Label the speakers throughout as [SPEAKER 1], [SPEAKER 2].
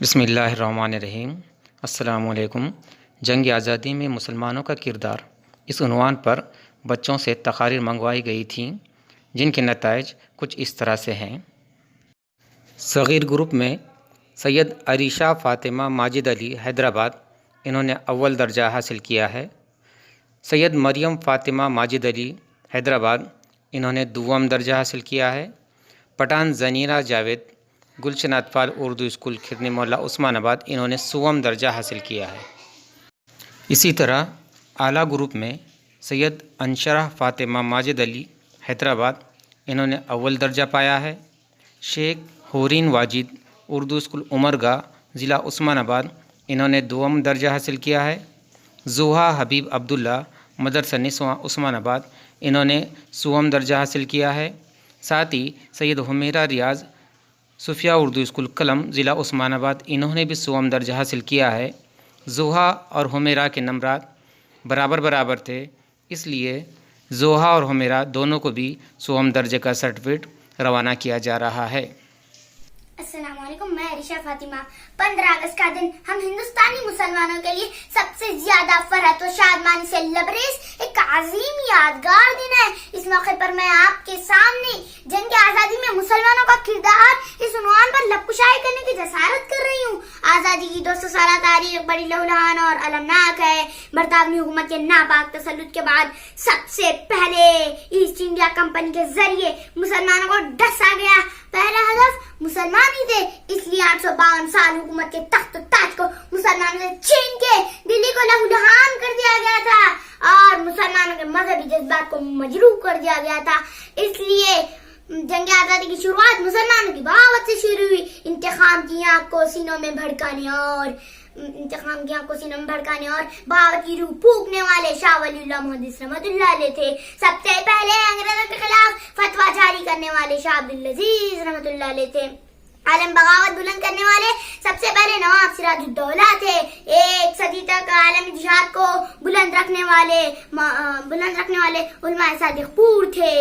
[SPEAKER 1] بسم اللہ الرحمن الرحیم۔ السلام علیکم۔ جنگ آزادی میں مسلمانوں کا کردار، اس عنوان پر بچوں سے تقاریر منگوائی گئی تھیں جن کے نتائج کچھ اس طرح سے ہیں۔ صغیر گروپ میں سید عریشہ فاطمہ ماجد علی حیدرآباد، انہوں نے اول درجہ حاصل کیا ہے۔ سید مریم فاطمہ ماجد علی حیدرآباد، انہوں نے دوم درجہ حاصل کیا ہے۔ پٹھان زنیرہ جاوید گلشن اطفال اردو اسکول کھرنے مولا عثمان آباد، انہوں نے سوم درجہ حاصل کیا ہے۔ اسی طرح اعلیٰ گروپ میں سید انشرہ فاطمہ ماجد علی حیدرآباد، انہوں نے اول درجہ پایا ہے۔ شیخ حورین واجد اردو اسکول عمرگاہ ضلع عثمان آباد، انہوں نے دوم درجہ حاصل کیا ہے۔ زوہا حبیب عبداللہ مدرسہ نسواں عثمان آباد، انہوں نے سوم درجہ حاصل کیا ہے۔ ساتھ ہی سید حمیرہ ریاض صوفیہ اردو اسکول کلم ضلع عثمان آباد، انہوں نے بھی سوم درجہ حاصل کیا ہے۔ زوہا اور حمیرہ کے نمبرات برابر تھے، اس لیے زوہا اور حمیرہ دونوں کو بھی سوم درجے کا سرٹیفکیٹ روانہ کیا جا رہا ہے۔
[SPEAKER 2] السلام علیکم، میں عریشہ فاطمہ۔ 15 اگست کا دن ہم ہندوستانی مسلمانوں کے لیے سب سے زیادہ فرحت و شادمانی سے لبریز ایک عظیم یادگار دن ہے۔ اس موقع پر میں آپ کے سامنے جنگ آزادی میں مسلمانوں کا کردار اس عنوان پر لب کشائی کرنے کی جسارت کر رہی ہوں۔ آزادی کی 200 سالہ تاریخ بڑی لہولہان اور المناک ہے۔ برطانوی حکومت کے ناپاک تسلط کے بعد سب سے پہلے ایسٹ انڈیا کمپنی کے ذریعے مسلمانوں کو ڈسا گیا۔ پہلا ہدف مسلمان ہی تھے، اس لیے 852 سال حکومت کے تخت و تاج کو مسلمانوں سے چھین کے دلی کو لہولہان کر دیا گیا تھا اور مسلمانوں کے مذہبی جذبات کو مجروح کر دیا گیا تھا۔ اس لیے جنگ آزادی کی شروعات مسلمانوں کی بغاوت سے شروع ہوئی، انتقام کی آگ کو سینوں میں بھڑکانے اور بغاوت کی روح پھونکنے والے شاہ ولی اللہ محدث رحمۃ اللہ علیہ تھے۔ سب سے پہلے انگریزوں کے خلاف فتویٰ جاری کرنے والے شاہ عبدالعزیز رحمۃ اللہ علیہ تھے۔ عالم بغاوت بلند کرنے والے سب سے پہلے نواب سراج الدولہ تھے۔ ایک صدی تک عالمی جہاد کو بلند رکھنے والے علماء صادق پور تھے۔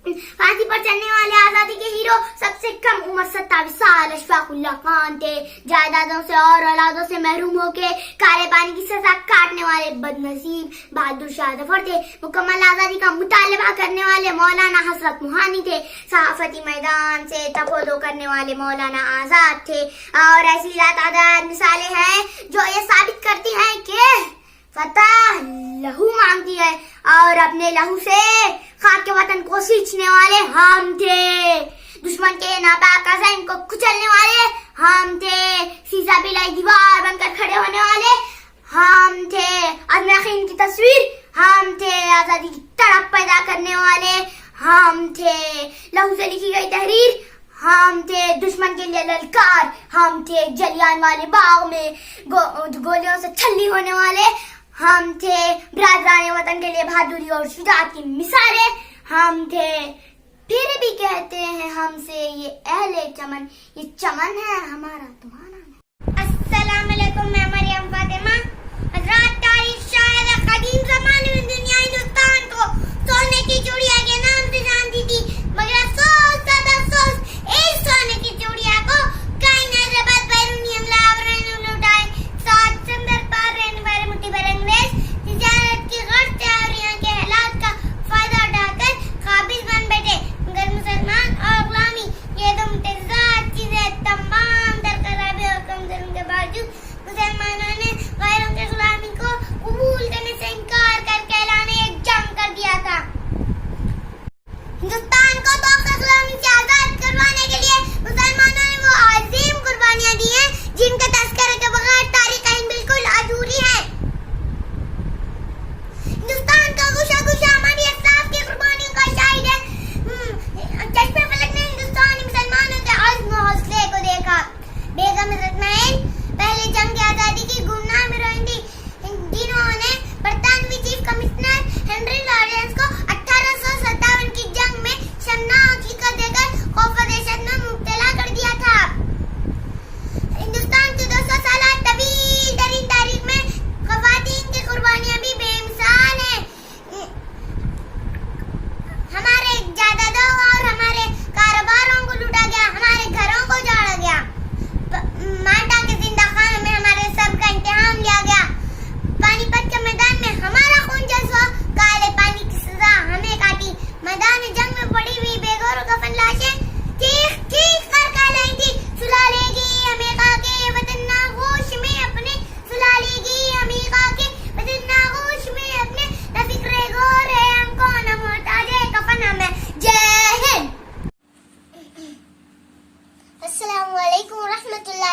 [SPEAKER 2] پھانسی پر چڑھنے والے آزادی کے ہیرو سب سے کم عمر 27 سال اشفاق اللہ خان تھے۔ جائیدادوں سے اور اولادوں سے محروم ہو کے کالے پانی کی سزا کاٹنے والے بد نصیب بہادر شاہ ظفر تھے۔ مکمل آزادی کا مطالبہ کرنے والے مولانا حضرت موہانی تھے۔ صحافتی میدان سے تفوض کرنے والے مولانا آزاد تھے۔ اور ایسی لاتعداد مثالیں ہیں جو یہ ثابت کرتی ہیں کہ فتح لہو مانگتی ہے اور اپنے لہو سے خاک کے وطن کو سینچنے والے ہم تھے۔ دشمن کے ناپاک عزائم کو کچلنے والے ہم تھے۔ سیسا پلائی دیوار بن کر کھڑے ہونے والے ہم تھے۔ عزم یقین کی تصویر ہم تھے۔ آزادی کی تڑپ پیدا کرنے والے ہم تھے۔ لہو سے لکھی گئی تحریر ہم تھے۔ دشمن کے لیے للکار ہم تھے۔ جلیان والے باغ میں گولیوں سے چھلنی ہونے والے ہم تھے۔ برادران وطن کے لیے بہادری اور شجاعت کی مثالیں ہم تھے۔ پھر بھی کہتے ہیں ہم سے یہ اہل چمن، یہ چمن ہے ہمارا تمہارا نہیں۔ السلام علیکم، میں مریم فاطمہ۔ حضرات، تاریخ شاید قدیم زمانے میں دنیا ہندوستان کو سونے کی چوڑیا کے نام سے جانتی تھی، مگر افسوس اس سونے کی چوڑیا کو کائنات آباد بیرونی حملہ آوروں نے لوٹائے۔ 7 سمندر پار رہنے والے مٹھی بھر انگریز تجارت کی غرض سے اور یہاں کے حالات کا فائدہ اٹھا کر قابض بن بیٹھے، مگر مسلمان اور غلامی یہ دو متضاد چیزیں تمام در قرار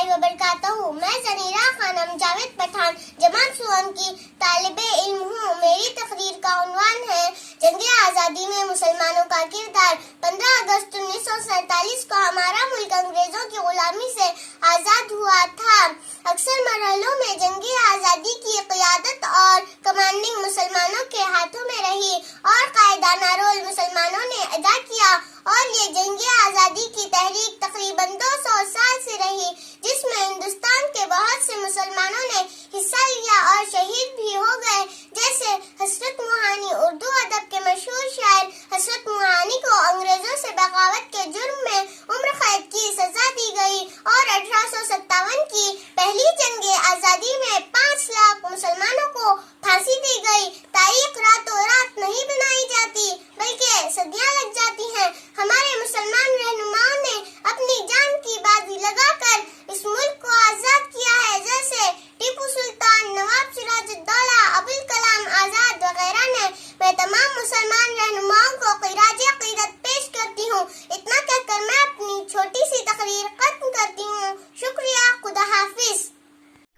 [SPEAKER 2] वबरकातुहू। मैं ज़नीरा खानम जावेद पठान जमात सुअन की तालिब इल्म हूँ। मेरी तकरीर का उन्वान है जंग आज़ादी में मुसलमानों का किरदार। 15 अगस्त 1947 को हमारा मुल्क अंग्रेजों की गुलामी से आज़ाद हुआ था। अक्सर मरहलों में जंग आज़ादी की क़यादत और कमांडिंग मुसलमानों के हाथों में रही और कायदाना रोल मुसलमानों ने अदा किया और ये जंग आज़ादी की तहरीक तकरीबन 200 साल से रही, जिसमें हिंदुस्तान के बहुत से मुसलमानों ने हिस्सा लिया और शहीद भी हो गए। जैसे हसरत मुहानी, उर्दू अदब के मशहूर शायर हसरत मुहानी को अंग्रेजों से बगावत के जुर्म में उम्र कैद की सजा दी गई और 1857 की पहली जंग आज़ादी में 5 लाख मुसलमानों को फांसी दी गई। तारीख रातों रात नहीं बनाई जाती बल्कि सदियां लग जाती हैं। हमारे मुसलमान रहनुमाओं ने अपनी जान की बाजी लगाकर इस मुल्क को आजाद किया है, जैसे टीपू सुल्तान, नवाब सिराजुद्दौला, अबुल कलाम आजाद वगैरह ने। मैं तमाम मुसलमान रहनुमाओं को खिराज अकीदत पेश करती हूँ। इतना कहकर मैं अपनी छोटी सी तकरीर खत्म करती हूँ। शुक्रिया, खुदा हाफिज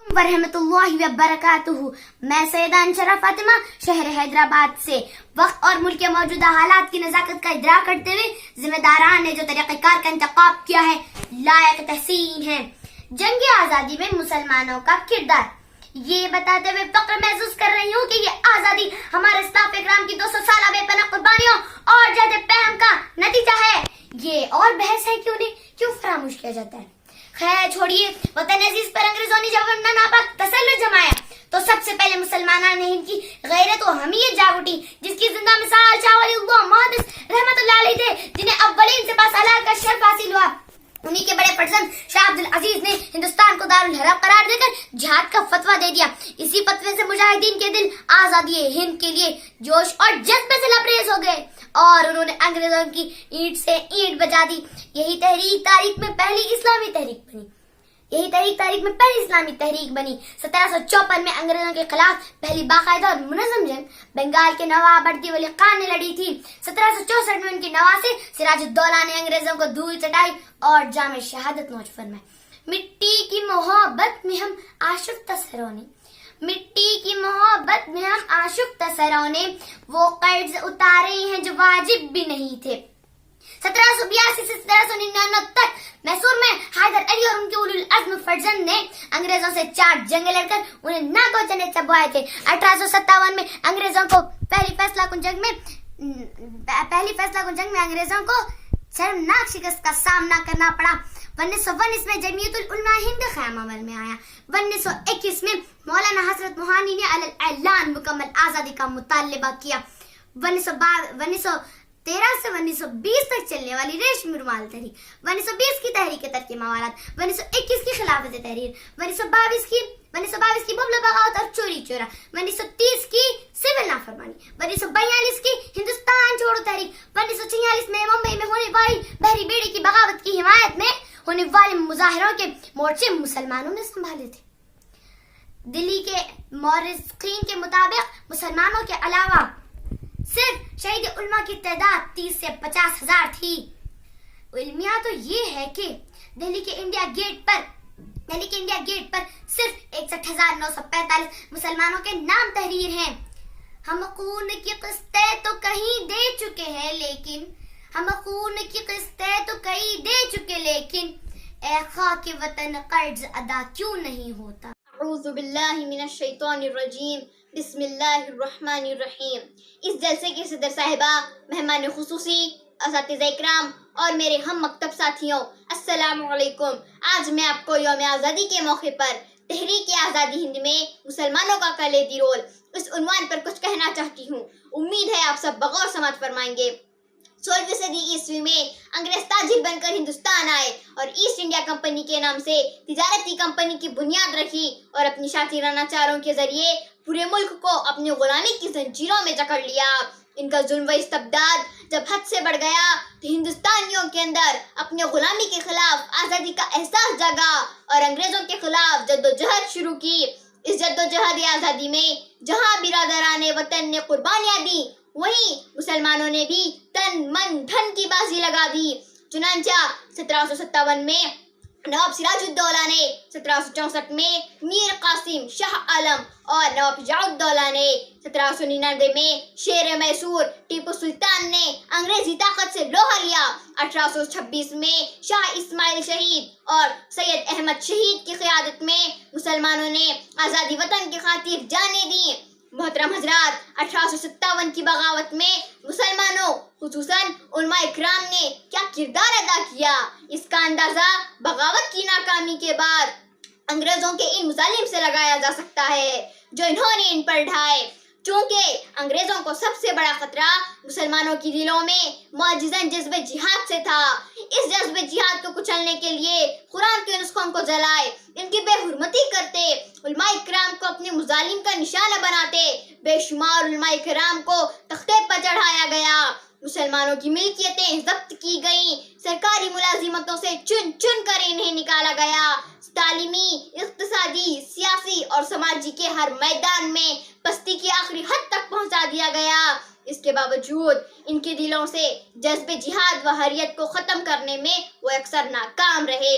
[SPEAKER 2] वरहमतुल्लाहि वबरकातुहू। मैं सैयदा अंशरा फातिमा शहर हैदराबाद से वक्त और मुल्क के मौजूदा हालात की नज़ाकत का इदराक करते हुए जिम्मेदारान ने जो तरीक़ाकार का इंतखाब किया है लायक तहसीन है। जंग आज़ादी में मुसलमानों का किरदार ये बताते हुए फख्र महसूस कर रही हूँ कि ये आज़ादी हमारे इस्लाफ इकराम की 200 साल बेपनाह कुर्बानियों और जद पहम का नतीजा है। ये और बहस है कि उन्हें क्यों फरामोश किया जाता है। खैर छोड़िए, वतन अजीज पर अंग्रेजों ने जब अपना नापाक तसल्लुत जमाया तो सबसे पहले मुसलमानों ने इनकी गैरत व हमीयत जाग उठी, जिसकी जिंदा मिसाल शाह वलीउल्लाह मुहद्दिस रहमतुल्लाह अलैह थे, जिन्हें अव्वलीन सिपाहसालार का शर्फ हासिल हुआ। उन्हीं के बड़े फर्जंद शाह अब्दुल अजीज ने हिंदुस्तान को दारुल हरब करार देकर जिहाद का फतवा दे दिया। इसी फतवे से मुजाहिदीन के दिल आजादी हिंद के लिए जोश और जज्बे से लबरेज हो गए और उन्होंने अंग्रेजों की ईंट से ईंट बजा दी। यही तहरीक तारीख में पहली इस्लामी तहरीक बनी। 1754 में अंग्रेजों के खिलाफ पहली बाकायदा और मुनज़्ज़म जंग बंगाल के नवाब बर्दी वली खान ने लड़ी थी। 1764 में उनकी नवासे सिराजुद्दौला ने अंग्रेजों को धूल चटाई और जामे शहादत नोच फरमाई। मिट्टी की मोहब्बत में हम आशिक तसरों ने वो कर्ज उतारे हैं जो वाजिब भी नहीं थे। 1782 से 1799 तक मैसूर में हैदर अली और उनके उलुल अज़्म फर्जंद ने अंग्रेजों से 4 जंगें लड़कर उन्हें नाको चने चबवाए थे। 1857 में अंग्रेजों को पहली फैसला कुन जंग में अंग्रेजों को शर्मनाक शिकस्त का सामना करना पड़ा। 1919 में जमीयतुल उलमा हिंद क़याम अमल में आया। 1921 में मौलाना हसरत मुहानी ने अलल ऐलान मुकम्मल आज़ादी का मुतालबा किया। 1913 से 1920 तक चलने वाली रेशमी रुमाल तहरीक, 1920 की तहरीक तरक मवालात, 1921 की खिलाफत तहरीर, 1922 की बबल बगावत और चोरी चोरा, 1930 की सिविल नाफरमानी, 1942 की हिंदुस्तान छोड़ो तहरीक, 1946 में मुंबई में होने वाली बहरी बेड़ी की बगावत की हिमायत में होने वाले मुजाहिरों के मोर्चे मुसलमानों ने संभाले थे। दिल्ली के मौरिखीन के मुताबिक मुसलमानों के अलावा सिर्फ शहीद उलमा की तादाद 30 से 50 हजार थी। इल्मिया तो ये है कि दिल्ली के इंडिया गेट पर सिर्फ 61,945 मुसलमानों के नाम तहरीर हैं। हम खून की किस्तें तो कहीं दे चुके हैं, लेकिन ए खाके वतन कर्ज अदा क्यों नहीं होता।
[SPEAKER 3] अऊज़ु बिल्लाहि मिनश शैतानिर रजीम, बिस्मिल्लाहिर रहीम। इस जलसे की सदर साहिबा, मेहमान खुसूसी, असातिज़ा इकराम और मेरे हम मकतब साथियों, अस्सलामु अलैकुम। आज मैं आपको यौम आज़ादी के मौके पर तहरीक आज़ादी हिंद में मुसलमानों का कलीदी रोल इस उन्वान पर कुछ कहना चाहती हूँ। उम्मीद है आप सब बगौर समात फरमाएंगे। 16वीं सदी ईस्वी में अंग्रेज ताजिर बनकर हिंदुस्तान आए और ईस्ट इंडिया कंपनी के नाम से तिजारती कंपनी की बुनियाद रखी और अपनी शातिराना चारों के जरिए पूरे मुल्क को अपनी गुलामी की जंजीरों में जकड़ लिया। इनका जुल्म व इस्तबदाद जब हद से बढ़ गया तो हिंदुस्तानियों के अंदर अपने गुलामी के खिलाफ आज़ादी का एहसास जागा और अंग्रेजों के खिलाफ जद्दोजहद शुरू की। इस जद्दोजहद आज़ादी में जहाँ बिरादराने वतन ने कुर्बानियाँ दी, वहीं मुसलमानों ने भी तन मन धन की बाजी लगा दी। चुनांचा 1757 में नवाब सिराजुद्दौला ने 1764 में मीर कासिम शाह आलम और नवाब शुजाउद्दौला ने 1799 में शेर मैसूर टीपू सुल्तान ने अंग्रेजी ताकत से लोहा लिया। 1826 में शाह इस्माइल शहीद और सैयद अहमद शहीद की क़यादत में मुसलमानों ने आज़ादी वतन की खातिर जानें दी। मोहतरम हजरात, 1857 की बगावत में मुसलमानों खुसूसन उलमाए किराम ने क्या किरदार अदा किया, इसका अंदाजा बगावत की नाकामी के बाद अंग्रेजों के इन मुजालिम से लगाया जा सकता है जो इन्होंने इन पर ढाए। चूँकि अंग्रेजों को सबसे बड़ा खतरा मुसलमानों की दिलों में मौजूदन जज्बे जिहाद से था। इस जज्बे जिहाद को कुचलने के लिए कुरान के नुस्खों को जलाए, इनकी बेहुरमती करते, उलमाए किराम को अपने मुजालिम का निशाना बनाते, बेशुमार उलमाए किराम को तख्ते पर चढ़ाया गया। मुसलमानों की मिल्कियतें जब्त की गईं, सरकारी मुलाजिमतों से चुन चुन कर इन्हें निकाला गया। तालीमी, इक्तिसादी, सियासी और समाजी के हर मैदान में पस्ती की आखिरी हद तक पहुंचा दिया गया। इसके बावजूद इनके दिलों से जज्बे जिहाद व हरियत को ख़त्म करने में वो अक्सर नाकाम रहे।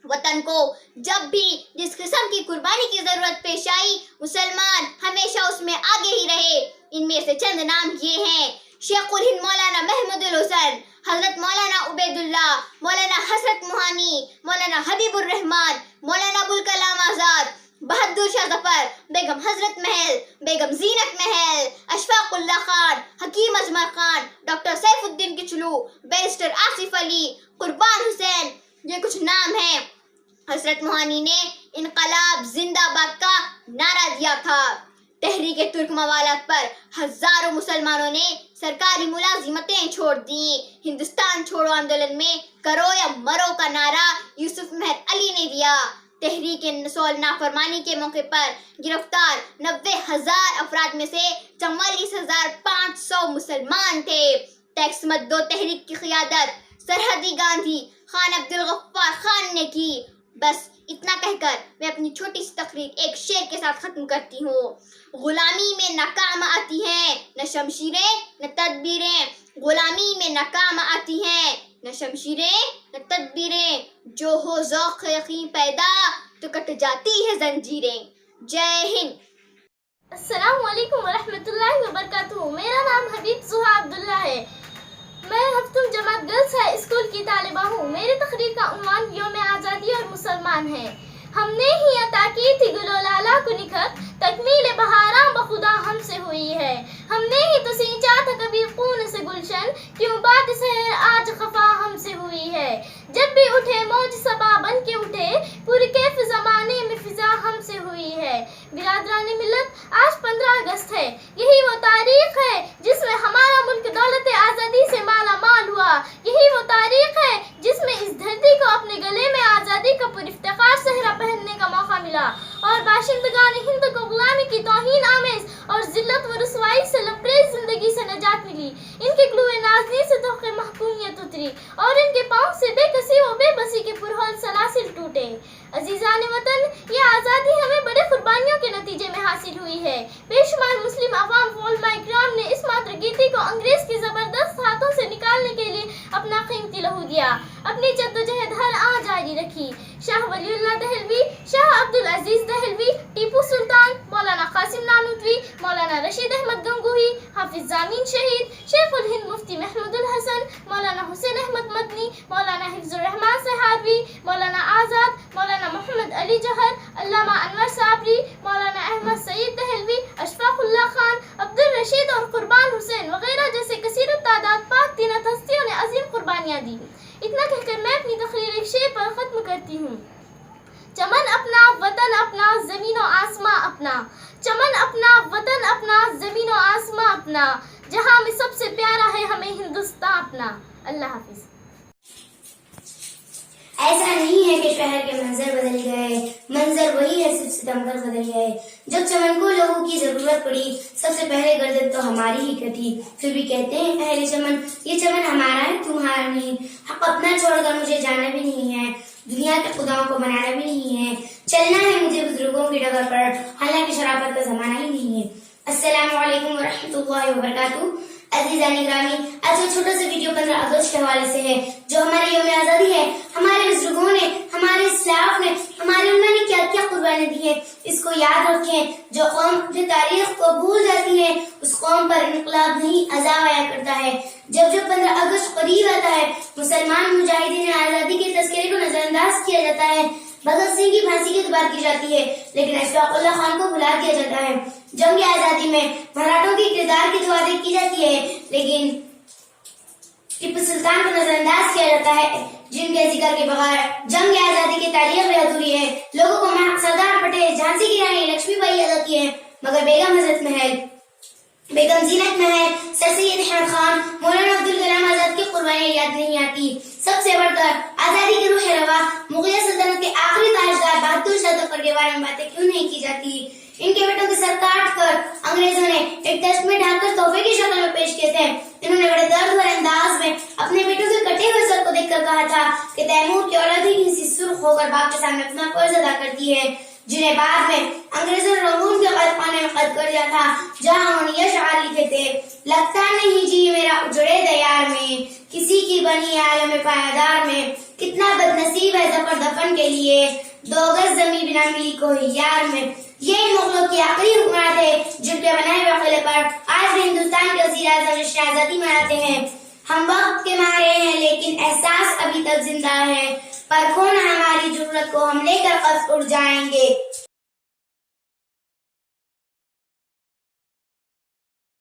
[SPEAKER 3] वतन को जब भी जिस किस्म की कुर्बानी की ज़रूरत पेश आई, मुसलमान हमेशा उसमें आगे ही रहे। इनमें से चंद नाम ये हैं: शेखुल हिंद मौलाना महमूदुल हुसैन, हजरत मौलाना उबैदुल्ला, मौलाना हसरत मुहानी, मौलाना हबीबुर रहमान, मौलाना अबुल कलाम आज़ाद, बहादुर शाह जफर, बेगम हजरत महल, बेगम जीनत महल, अशफाकुल्ला खान, हकीम अजमर खान, डॉक्टर सैफुद्दीन किचलू, बैरिस्टर आसिफ अली, कुर्बान हुसैन, ये कुछ नाम हैं। हजरत मुहानी ने इनकलाब जिंदाबाद का नारा दिया था। तहरीक तुर्क मवालत पर हजारों मुसलमानों ने सरकारी मुलाजिमतें छोड़ दी। हिंदुस्तान छोड़ो आंदोलन में करो या मरो का नारा यूसुफ मेहर अली ने दिया। तहरीक सोल नाफरमानी के मौके पर गिरफ्तार 90,000 अफराद में से 44,500 मुसलमान थे। टैक्स मत दो तहरीक की क़ियादत सरहदी गांधी खान अब्दुल गफ्फार खान ने की। बस इतना कहकर मैं अपनी छोटी सी तकरीर एक शेर के साथ खत्म करती हूँ। गुलामी में नाकाम आती हैं न शमशीरें न तदबीरें, गुलामी में नाकाम आती हैं न शमशीरें न तदबीरें, जो हो ज़ौक़ यकीन पैदा तो कट जाती है जंजीरें। जय हिंद।
[SPEAKER 4] अस्सलामु अलैकुम वरहमतुल्लाहि वबरकातुहू। मेरा नाम हबीब सुहा अब्दुल्ला है। मैं हफ्तुम जमात गर्ल्स हाई स्कूल की तालिबा हूँ। मेरी तकरीर का उन्वान यौम आज़ादी और मुसलमान है। हमने ही अता की थी गुलो लाला को निखत, तकमील बहारा बखुदा हमसे हुई है। हमने ही तो सींचा था कभी खून से गुलशन, क्यों बात सहर आज खफा हमसे हुई है। जब भी उठे मौज सबा बन के उठे, पूरी कैफ जमाने में फिजा हमसे हुई है। बिरादरानी मिल्लत, आज 15 अगस्त है। यही वो तारीख है जिसमें हमारा मुल्क दौलत आज़ादी से माला माल हुआ। यही वो तारीख है जिसमें इस धरती को अपने गले में आज़ादी का पुरिफ्तिखार सहरा पहनने का मौका मिला और बाशिंदगान हिंद को गुलामी की तौहीन आमेज और जिल्लत व रुसवाई से लबरेज जिंदगी से नजात मिली। इनके क्लूए नाज़नी से तोक़े महकूमियत उतरी और इनके पाँव से बेकसी व बेबसी के पुरहोल सलासिल टूटे। अजीज़ान वतन, ये आज़ादी हमें बड़े कुर्बानियों के नतीजे में हासिल हुई है। बेशुमार मुस्लिम अवाम व उलमाए किराम ने इस मातृगीति को अंग्रेज की ज़बरदस्त हाथों से निकालने के लिए अपना कीमती लहू दिया, अपनी जद्दोजहद हर आन जारी रखी। शाह वलीउल्लाह दहलवी, शाह अब्दुल अजीज दहलवी, टीपू सुल्तान, मौलाना कासिम नानूतवी, मौलाना रशीद अहमद गंगोही, हाफिज जामीन शहीद, शेखुल हिंद मुफ्ती महमूदुल हसन, मौलाना हुसैन अहमद मदनी, मौलाना हिफ्जुर रहमान सहारवी, मौलाना आज़ाद, मौलाना मोहम्मद अली जहर, अल्लामा अनवर साबरी, मौलाना अहमद सईद दहलवी, अशफाकुल्ला खान, अब्दुल रशीद और कुर्बान हुसैन वगैरह जैसे कसीर तादाद पाक तीनत हस्तियों ने अजीम कुर्बानियाँ दी। इतना कहकर मैं अपनी तकरीर एक शेर पर ख़त्म करती हूँ। चमन अपना, वतन अपना, ज़मीनो आसमां अपना। चमन अपना, वतन अपना, ज़मीनो आसमां अपना, जहाँ में सबसे प्यारा है हमें हिंदुस्तान अपना। अल्लाह हाफिज़।
[SPEAKER 2] ऐसा नहीं है कि शहर के मंजर बदल गए, मंजर वही है, सिर्फ सितमगर बदल गए। जब चमन को लहू की जरूरत पड़ी, सबसे पहले गर्दन तो हमारी ही कटी। फिर भी कहते हैं अहले चमन, ये चमन हमारा है, तुम्हारा नहीं। हक अपना छोड़कर मुझे जाना भी नहीं है, दुनिया के खुदाओं को बनाना भी नहीं है। चलना है मुझे बुजुर्गों की डगर पर, हालांकि शराफत का जमाना ही नहीं है। अस्सलामु अलैकुम वरहमतुल्लाहि वबरकातुहू। عزیزان گرامی، آج کا چھوٹا سا ویڈیو 15 اگست کے حوالے سے ہے، جو ہمارے یوم آزادی ہے، ہمارے بزرگوں نے، ہمارے اسلاف نے، ہماری امت نے کیا کیا قربانی دی ہے، اس کو یاد رکھیں۔ جو قوم جو تاریخ کو بھول جاتی ہے، اس قوم پر انقلاب نہیں عذاب آیا کرتا ہے۔ جب 15 اگست قریب آتا ہے، مسلمان مجاہدین آزادی کے تذکرے کو نظر انداز کیا جاتا ہے، بھگت سنگھ کی پھانسی کی بات کی جاتی ہے، لیکن اشفاق اللہ خان کو بھلا دیا جاتا ہے۔ جنگ آزادی میں مراٹھوں کی کردار کی توازی کی جاتی ہے، لیکن ٹیپو سلطان کو نظر انداز کیا جاتا ہے، جن کے ذکر کے بغیر جنگ آزادی کی تاریخ بھی ادھوری ہے۔ لوگوں کو سردار پٹیل، جھانسی کی رانی لکشمی بائی یاد آتی ہے، مگر بیگم حضرت محل، بیگم زینت محل، سر سید احمد خان، مولانا عبدالکلام آزاد کی قربانیاں یاد نہیں آتی۔ سب سے بڑھ کر آزادی کی روح روا مغلیہ سلطنت کے آخری تاجدار بہادر شاہ ظفر کے بارے میں باتیں کیوں نہیں کی جاتی؟ ان کے بیٹوں کے سر کاٹ کر انگریزوں نے ایک ٹیسٹ میں ڈھال کر تحفے کی شکل میں پیش کیے تھے۔ انہوں نے بڑے درد بھرے انداز میں اپنے بیٹوں کے کٹے ہوئے سر کو دیکھ کر کہا تھا کہ تیمور کی اولاد ہی کسی سرخ ہو کر باپ کے سامنے اپنا فرض ادا کرتی ہے، جنہیں بعد میں انگریزوں نے رنگون کے قید خانے میں قید کر دیا تھا، جہاں انہوں نے یہ شعار لکھے تھے: لگتا نہیں جی میرا اجڑے دیار میں، کسی کی بنی عالم پایدار میں، کتنا بد نصیب ہے ظفر دفن کے لیے، 2 گز زمین بنا ملی کوئی یار میں۔ یہ ان مغلوں کے آخری حکمراں تھے جن کے بنائے ہوئے قلعے پر آج بھی ہندوستان کے وزیر اعظم جشن آزادی مناتے ہیں۔ ہم وقت کے مارے ہیں لیکن احساس ابھی تک زندہ ہے، پر کھونا ہماری ضرورت کو ہم لے کر قصد اڑ جائیں گے۔